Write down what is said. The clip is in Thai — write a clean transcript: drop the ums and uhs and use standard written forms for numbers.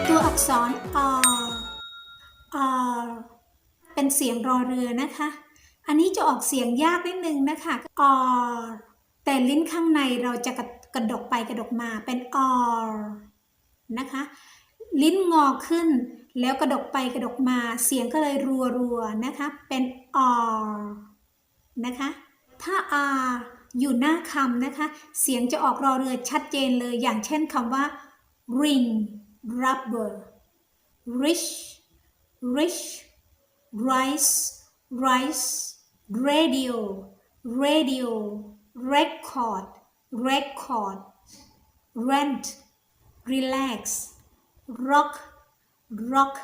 ตัวอักษร r r เป็นเสียงรอเรือนะคะ อันนี้จะออกเสียงยากนิดนึงนะคะ r แต่ลิ้นข้างในเราจะกระดกไปกระดกมาเป็น r นะคะ ลิ้นงอขึ้นแล้วกระดกไปกระดกมาเสียงก็เลยรัวๆนะคะเป็น r นะคะถ้า r อยู่หน้าคำนะคะเสียงจะออกรอเรือชัดเจนเลยอย่างเช่นคำว่า ring rubber rich rich rice rice radio radio record record rent relax rock rock